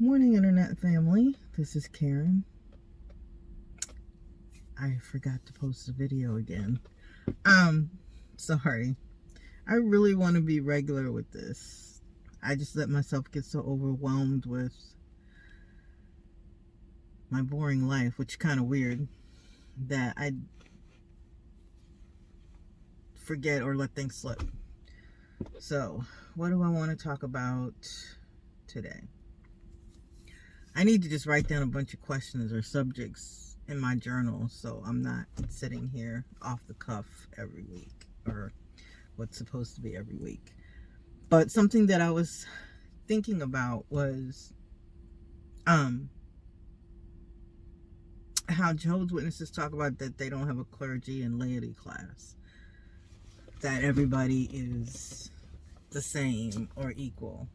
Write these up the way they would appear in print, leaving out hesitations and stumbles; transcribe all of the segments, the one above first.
Morning, internet family. This is Karen. I forgot to post a video again. Sorry. I really want to be regular with this. I just let myself get so overwhelmed with my boring life, which is kind of weird, that I forget or let things slip. So, what do I want to talk about today? I need to just write down a bunch of questions or subjects in my journal so I'm not sitting here off the cuff every week, or what's supposed to be every week. But something that I was thinking about was how Jehovah's Witnesses talk about that they don't have a clergy and laity class, that everybody is the same or equal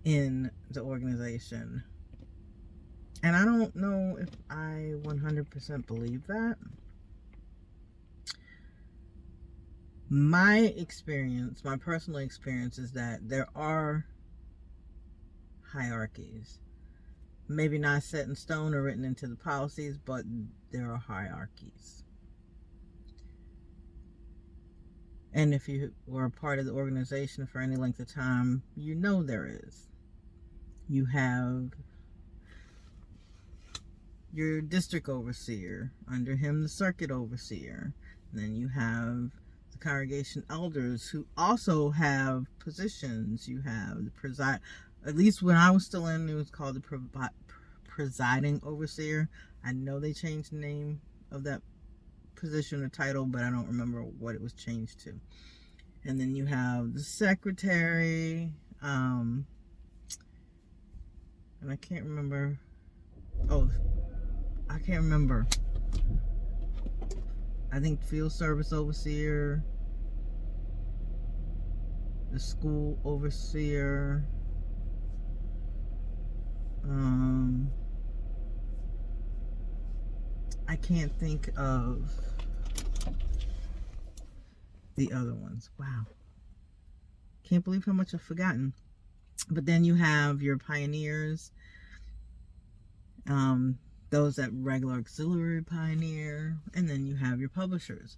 in the organization. And I don't know if I 100% believe that. My experience, my personal experience, is that there are hierarchies. Maybe not set in stone or written into the policies, but there are hierarchies. And if you were a part of the organization for any length of time, you know there is. You have your district overseer, under him the circuit overseer, and then you have the congregation elders who also have positions. You have the at least when I was still in, it was called the presiding overseer. I know they changed the name of that position or title, but I don't remember what it was changed to. And then you have the secretary, and I can't remember. I can't remember. I think field service overseer, the school overseer, I can't think of the other ones. Wow. Can't believe how much I've forgotten. But then you have your pioneers, those that regular auxiliary pioneer, and then you have your publishers.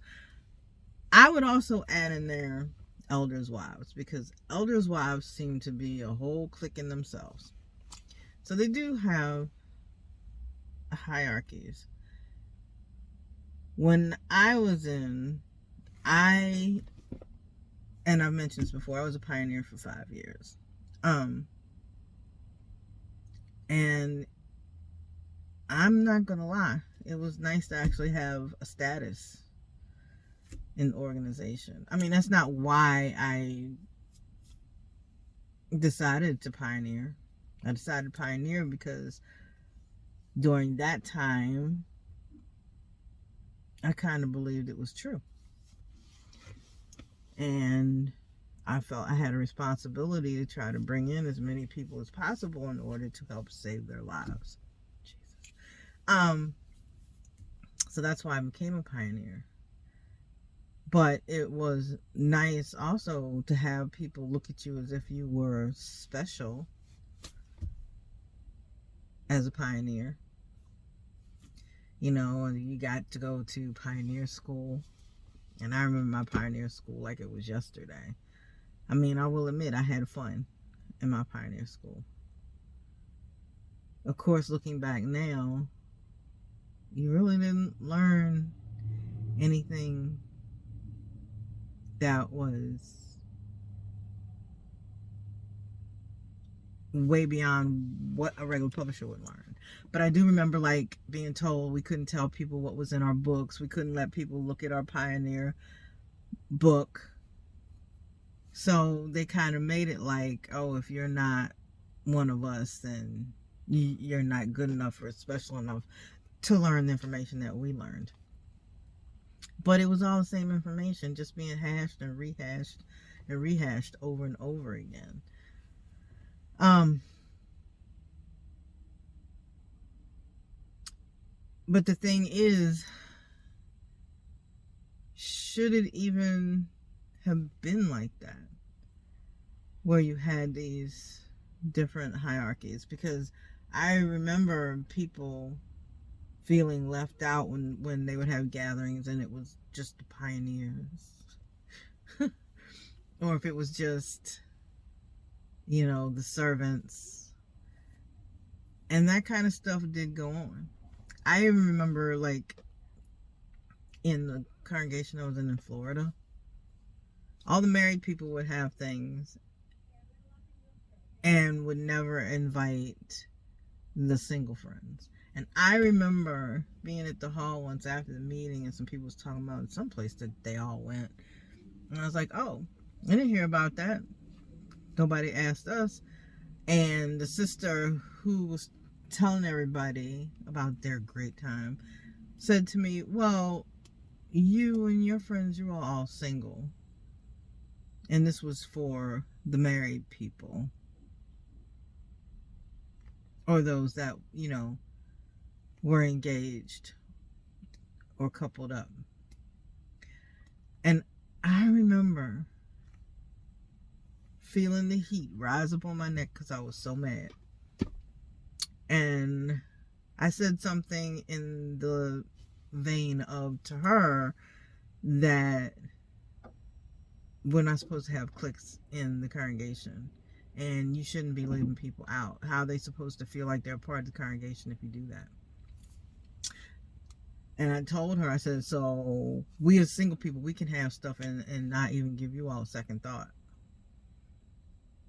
I would also add in there elders' wives, because elders' wives seem to be a whole clique in themselves. So they do have hierarchies. When I was and I've mentioned this before, I was a pioneer for 5 years. And I'm not gonna lie, it was nice to actually have a status in the organization. I mean, that's not why I decided to pioneer. I decided to pioneer because during that time, I kind of believed it was true. And I felt I had a responsibility to try to bring in as many people as possible in order to help save their lives. Jesus. So that's why I became a pioneer. But it was nice also to have people look at you as if you were special as a pioneer. You know, you got to go to pioneer school. And I remember my pioneer school like it was yesterday. I mean, I will admit I had fun in my pioneer school. Of course, looking back now, you really didn't learn anything that was way beyond what a regular publisher would learn. But I do remember like being told we couldn't tell people what was in our books. We couldn't let people look at our pioneer book. So they kind of made it like, oh, if you're not one of us, then you're not good enough or special enough to learn the information that we learned. But it was all the same information, just being hashed and rehashed over and over again. But the thing is, should it even have been like that, where you had these different hierarchies? Because I remember people feeling left out when they would have gatherings and it was just the pioneers. Or if it was just, the servants. And that kind of stuff did go on. I even remember, like, in the congregation I was in Florida, all the married people would have things and would never invite the single friends. And I remember being at the hall once after the meeting and some people was talking about some place that they all went. And I was like, oh, I didn't hear about that. Nobody asked us. And the sister who was telling everybody about their great time said to me, well, you and your friends, you are all single. And this was for the married people. Or those that, were engaged or coupled up. And I remember feeling the heat rise up on my neck because I was so mad. And I said something in the vein of to her that we're not supposed to have cliques in the congregation. And you shouldn't be leaving people out. How are they supposed to feel like they're part of the congregation if you do that? And I told her, I said, so we as single people, we can have stuff and not even give you all a second thought.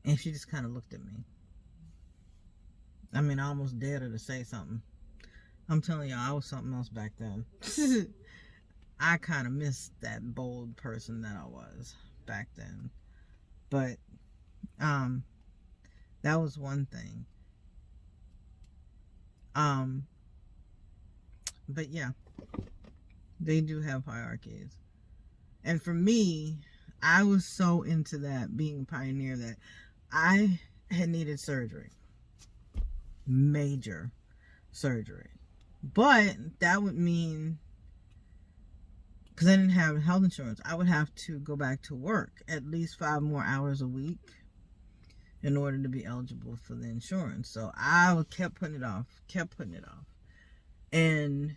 And she just kind of looked at me. I mean, I almost dared her to say something. I'm telling you, I was something else back then. I kind of missed that bold person that I was back then. But, that was one thing. But yeah, they do have hierarchies. And for me, I was so into that, being a pioneer, that I had needed surgery. Major surgery. But that would mean, because I didn't have health insurance, I would have to go back to work at least 5 more hours a week in order to be eligible for the insurance. So I kept putting it off. And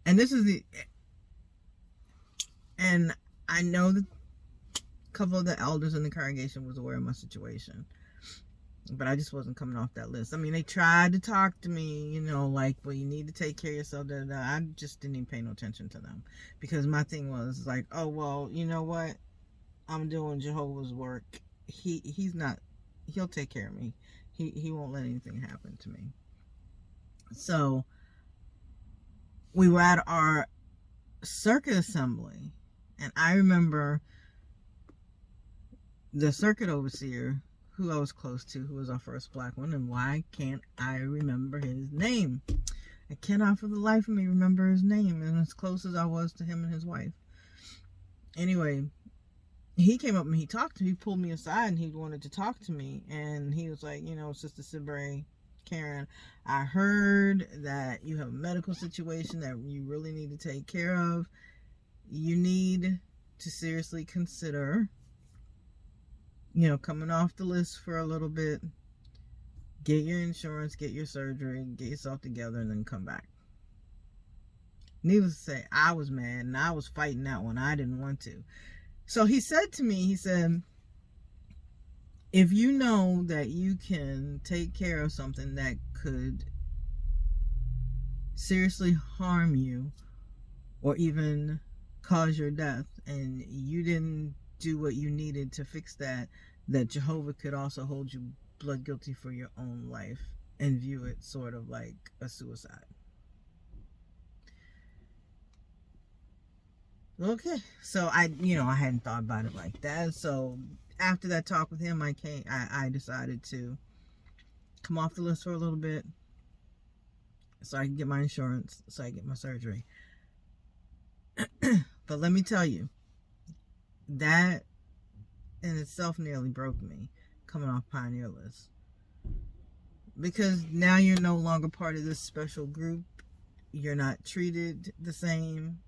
this is and I know that a couple of the elders in the congregation was aware of my situation, but I just wasn't coming off that list. I mean, they tried to talk to me, like, well, you need to take care of yourself. I just didn't even pay no attention to them, because my thing was like, oh, well, you know what? I'm doing Jehovah's work. He'll take care of me. He won't let anything happen to me. So we were at our circuit assembly, and I remember the circuit overseer, who I was close to, who was our first black one, and why can't I remember his name? I cannot for the life of me remember his name, and as close as I was to him and his wife. Anyway, he came up and he talked to me. He pulled me aside and he wanted to talk to me, and he was like, Sister Sibre, Karen, I heard that you have a medical situation that you really need to take care of. You need to seriously consider, coming off the list for a little bit, get your insurance, get your surgery, get yourself together, and then come back. Needless to say, I was mad and I was fighting that one. I didn't want to. So he said to me, he said, if you know that you can take care of something that could seriously harm you or even cause your death, and you didn't do what you needed to fix that Jehovah could also hold you blood guilty for your own life and view it sort of like a suicide. Okay, so I hadn't thought about it like that. So after that talk with him, I decided to come off the list for a little bit so I can get my insurance, so I can get my surgery. But let me tell you, that in itself nearly broke me, coming off Pioneer List. Because now you're no longer part of this special group. You're not treated the same.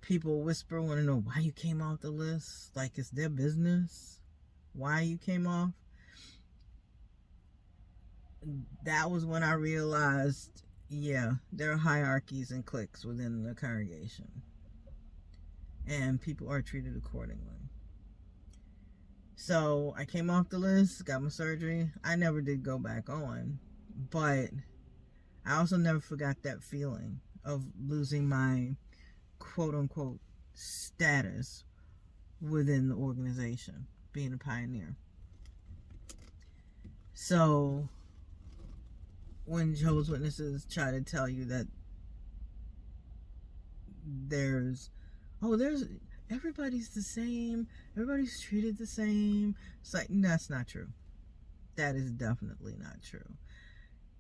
People want to know why you came off the list. Like it's their business why you came off. that was when I realized, yeah, there are hierarchies and cliques within the congregation, and people are treated accordingly. So I came off the list, got my surgery. I never did go back on, but I also never forgot that feeling of losing my quote unquote status within the organization, being a pioneer. So when Jehovah's Witnesses try to tell you that there's everybody's the same, everybody's treated the same, it's like, that's not true. That is definitely not true.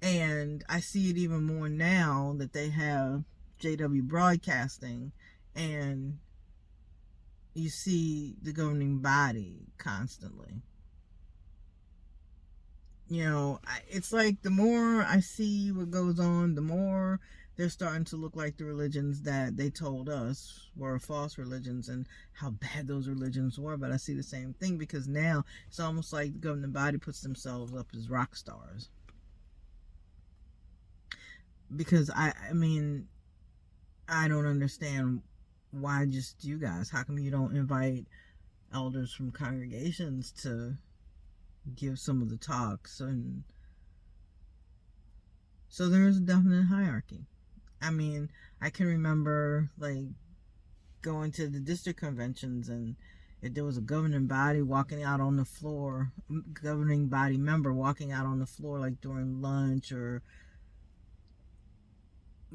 And I see it even more now that they have JW Broadcasting, and you see the governing body constantly. You know, it's like the more I see what goes on, the more they're starting to look like the religions that they told us were false religions, and how bad those religions were. But I see the same thing, because now it's almost like the governing body puts themselves up as rock stars. Because I mean, I don't understand why just you guys. How come you don't invite elders from congregations to give some of the talks? And so there is a definite hierarchy. I mean, I can remember like going to the district conventions, and if there was a governing body walking out on the floor, governing body member walking out on the floor like during lunch or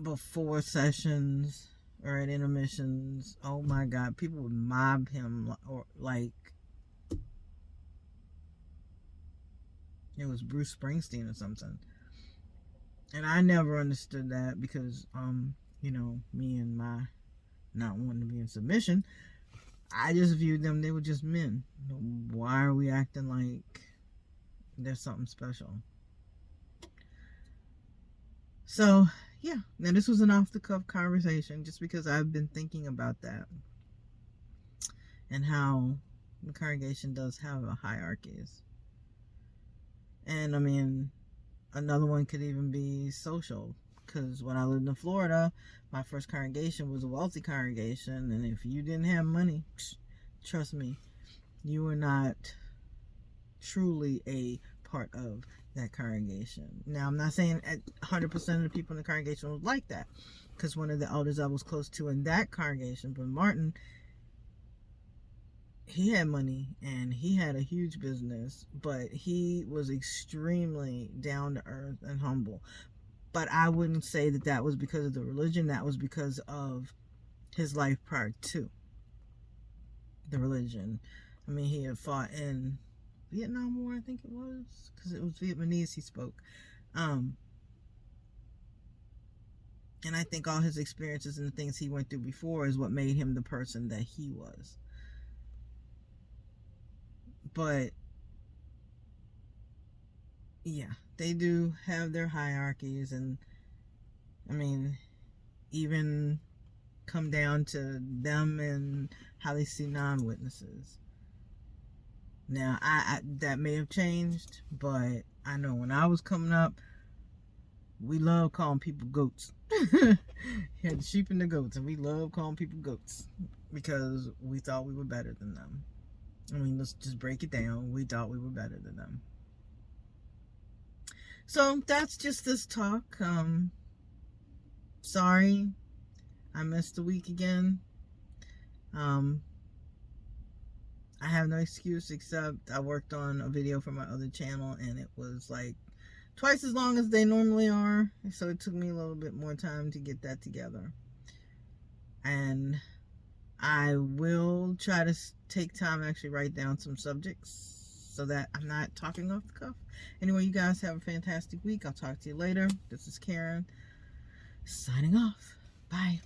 before sessions or at intermissions, oh my God, people would mob him, or like it was Bruce Springsteen or something. And I never understood that, because you know, me and my not wanting to be in submission, I just viewed them, they were just men. Why are we acting like there's something special? So yeah, now this was an off the cuff conversation, just because I've been thinking about that, and how the congregation does have a hierarchies. And I mean, another one could even be social, because when I lived in Florida, my first congregation was a wealthy congregation, and if you didn't have money, trust me, you were not truly a part of that congregation. Now, I'm not saying 100% of the people in the congregation was like that, because one of the elders I was close to in that congregation, Brother Martin, he had money and he had a huge business, but he was extremely down to earth and humble. But I wouldn't say that that was because of the religion. That was because of his life prior to the religion. I mean, he had fought in Vietnam War, I think it was, because it was Vietnamese he spoke. And I think all his experiences and the things he went through before is what made him the person that he was. But yeah, they do have their hierarchies, and I mean, even come down to them and how they see non-witnesses. Now, I that may have changed, but I know when I was coming up, we loved calling people goats. You had the sheep and the goats, and we loved calling people goats because we thought we were better than them. I mean, let's just break it down. We thought we were better than them. So that's just this talk. Sorry, I missed a week again. I have no excuse, except I worked on a video for my other channel, and it was like twice as long as they normally are. So it took me a little bit more time to get that together. And I will try to take time to actually write down some subjects so that I'm not talking off the cuff. Anyway, you guys have a fantastic week. I'll talk to you later. This is Karen, signing off. Bye.